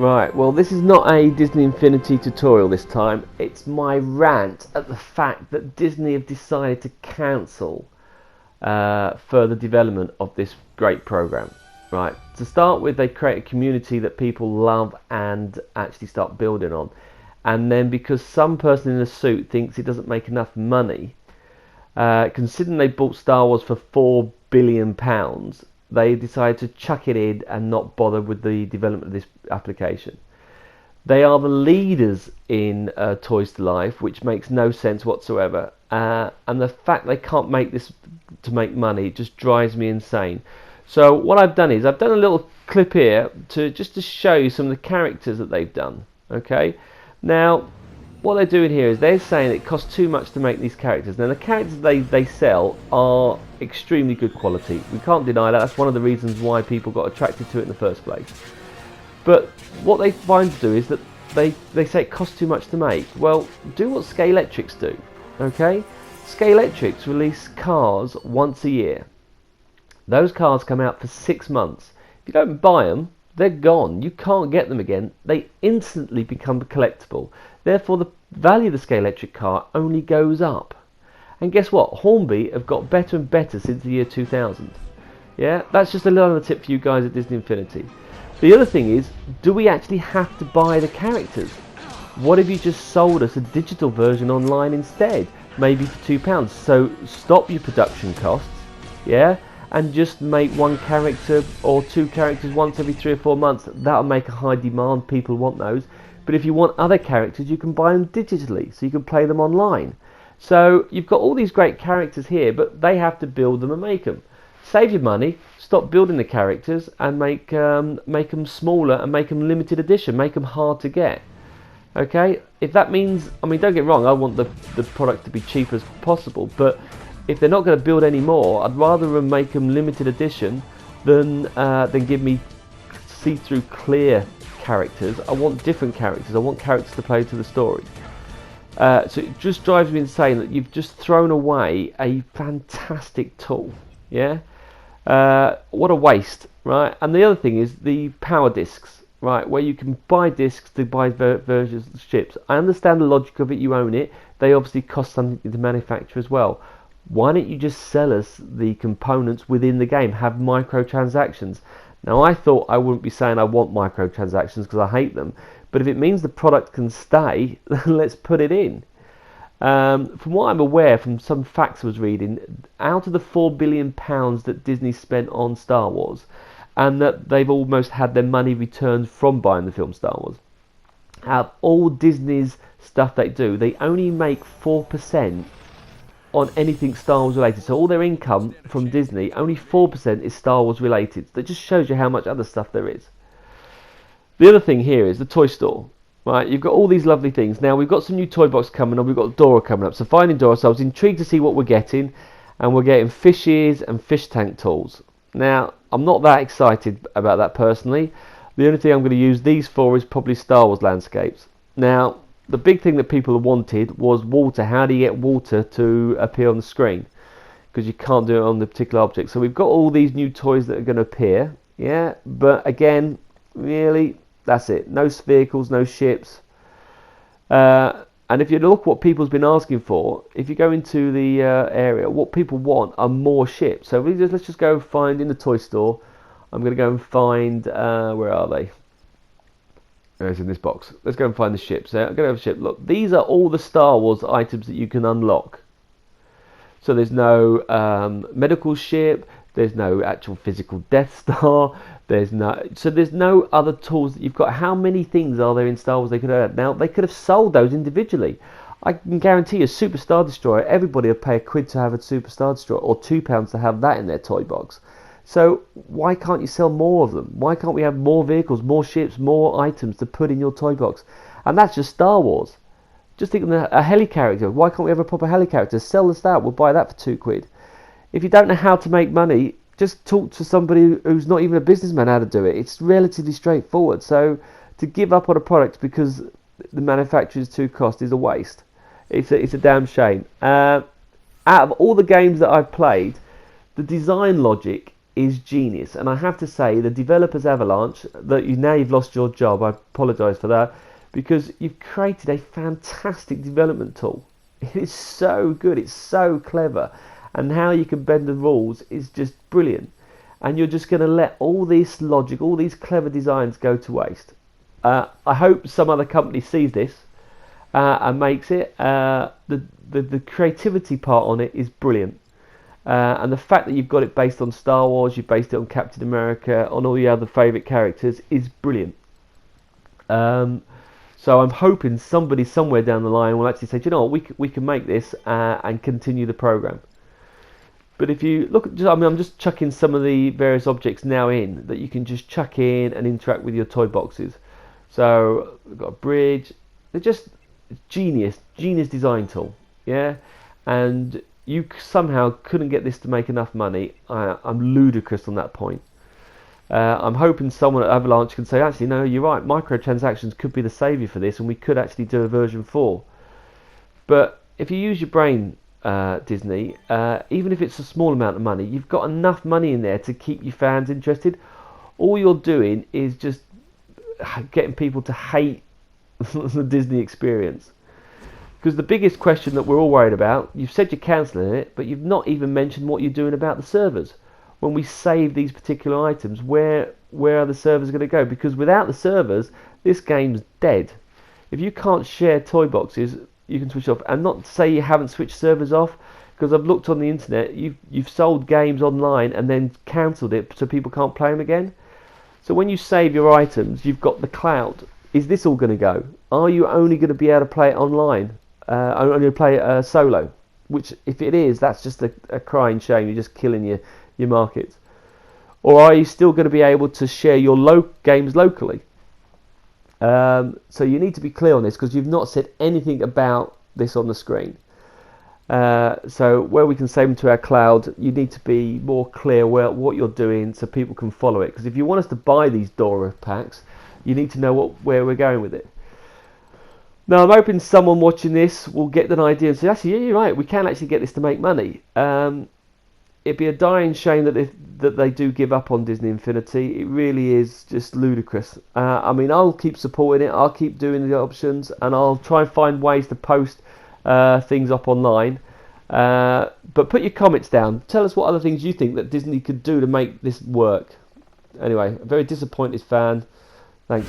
Right, well this is not a Disney Infinity tutorial this time. It's my rant at the fact that Disney have decided to cancel further development of this great program. Right, to start with, they create a community that people love and actually start building on. And then because some person in a suit thinks it doesn't make enough money, considering they bought Star Wars for £4 billion, they decided to chuck it in and not bother with the development of this application. They are the leaders in Toys to Life, which makes no sense whatsoever. And the fact they can't make this to make money just drives me insane. So what I've done is I've done a little clip here to show you some of the characters that they've done. Okay, now what they're doing here is they're saying it costs too much to make these characters. Now the characters they sell are extremely good quality. We can't deny that. That's one of the reasons why people got attracted to it in the first place. But what they find to do is that they say it costs too much to make. Well, do what Scalextrics do. Okay, Scalextrics release cars once a year. Those cars come out for 6 months. If you don't buy them, they're gone. You can't get them again. They instantly become collectible. Therefore, the value of the Scalextric car only goes up. And guess what? Hornby have got better and better since the year 2000. Yeah, that's just a little other tip for you guys at Disney Infinity. The other thing is, do we actually have to buy the characters? What if you just sold us a digital version online instead? Maybe for £2. So stop your production costs, yeah, and just make one character or two characters once every 3 or 4 months. That'll make a high demand. People want those. But if you want other characters, you can buy them digitally, so you can play them online. So you've got all these great characters here, but they have to build them and make them. Save your money, stop building the characters, and make them smaller and make them limited edition, make them hard to get. Okay, if that means, I mean, don't get me wrong, I want the product to be cheap as possible, but if they're not going to build any more, I'd rather make them limited edition than give me see-through clear characters. I want different characters. I want characters to play to the story. So it just drives me insane that you've just thrown away a fantastic tool. Yeah, what a waste, right? And the other thing is the power discs, right, where you can buy discs to buy versions of the ships. I understand the logic of it. You own it. They obviously cost something to manufacture as well. Why don't you just sell us the components within the game? Have microtransactions. Now, I thought I wouldn't be saying I want microtransactions because I hate them, but if it means the product can stay, then let's put it in. From what I'm aware, from some facts I was reading, out of the £4 billion that Disney spent on Star Wars, and that they've almost had their money returned from buying the film Star Wars, out of all Disney's stuff they do, they only make 4% on anything Star Wars related. So all their income from Disney, only 4% is Star Wars related. That just shows you how much other stuff there is. The other thing here is the toy store. Right, you've got all these lovely things. Now we've got some new toy box coming up. We've got Dora coming up. So finding Dora, so I was intrigued to see what we're getting, and we're getting fishes and fish tank tools. Now I'm not that excited about that personally. The only thing I'm going to use these for is probably Star Wars landscapes. Now the big thing that people wanted was water. How do you get water to appear on the screen? Because you can't do it on the particular object. So we've got all these new toys that are going to appear. Yeah, but again, really, that's it. No vehicles, no ships. And if you look what people's been asking for, if you go into the area, what people want are more ships. So let's just go and find in the toy store. I'm going to go and find, where are they? It's in this box. Let's go and find the ships. I'm going to have a ship. Look, these are all the Star Wars items that you can unlock. So there's no medical ship. There's no actual physical Death Star. There's no other tools that you've got. How many things are there in Star Wars they could have had? Now they could have sold those individually. I can guarantee you, a Super Star Destroyer, everybody would pay £1 to have a Super Star Destroyer, or £2 to have that in their toy box. So why can't you sell more of them? Why can't we have more vehicles, more ships, more items to put in your toy box? And that's just Star Wars. Just think of a heli character. Why can't we have a proper heli character? Sell us that. We'll buy that for £2. If you don't know how to make money, just talk to somebody who's not even a businessman how to do it. It's relatively straightforward. So to give up on a product because the manufacturer's too cost is a waste. It's a damn shame. Out of all the games that I've played, the design logic is genius, and I have to say the developers Avalanche, that you've lost your job, I apologise for that, because you've created a fantastic development tool. It is so good, it's so clever, and how you can bend the rules is just brilliant. And you're just going to let all this logic, all these clever designs go to waste. I hope some other company sees this and makes it. The creativity part on it is brilliant. And the fact that you've got it based on Star Wars, you've based it on Captain America, on all your other favourite characters is brilliant. So I'm hoping somebody somewhere down the line will actually say, do you know what, we can make this and continue the program. But if you look at, I'm just chucking some of the various objects now in that you can just chuck in and interact with your toy boxes. So we've got a bridge. They're just genius design tool, yeah. And you somehow couldn't get this to make enough money. I'm ludicrous on that point. I'm hoping someone at Avalanche can say, actually, no, you're right. Microtransactions could be the saviour for this, and we could actually do a version 4. But if you use your brain, Disney, even if it's a small amount of money, you've got enough money in there to keep your fans interested. All you're doing is just getting people to hate the Disney experience. Because the biggest question that we're all worried about, you've said you're cancelling it, but you've not even mentioned what you're doing about the servers. When we save these particular items, where are the servers going to go? Because without the servers, this game's dead. If you can't share toy boxes, you can switch off. And not to say you haven't switched servers off, because I've looked on the internet, you've sold games online and then cancelled it so people can't play them again. So when you save your items, you've got the cloud. Is this all going to go? Are you only going to be able to play it online? Only play it solo? Which, if it is, that's just a crying shame. You're just killing your markets. Or are you still going to be able to share your games locally? So you need to be clear on this, because you've not said anything about this on the screen. So where we can save them to our cloud, you need to be more clear what you're doing so people can follow it. Because if you want us to buy these Dora packs, you need to know where we're going with it. Now, I'm hoping someone watching this will get an idea and say, actually, yeah, you're right, we can actually get this to make money. It'd be a dying shame that they do give up on Disney Infinity. It really is just ludicrous. I mean, I'll keep supporting it. I'll keep doing the options, and I'll try and find ways to post things up online. But put your comments down. Tell us what other things you think that Disney could do to make this work. Anyway, a very disappointed fan. Thanks.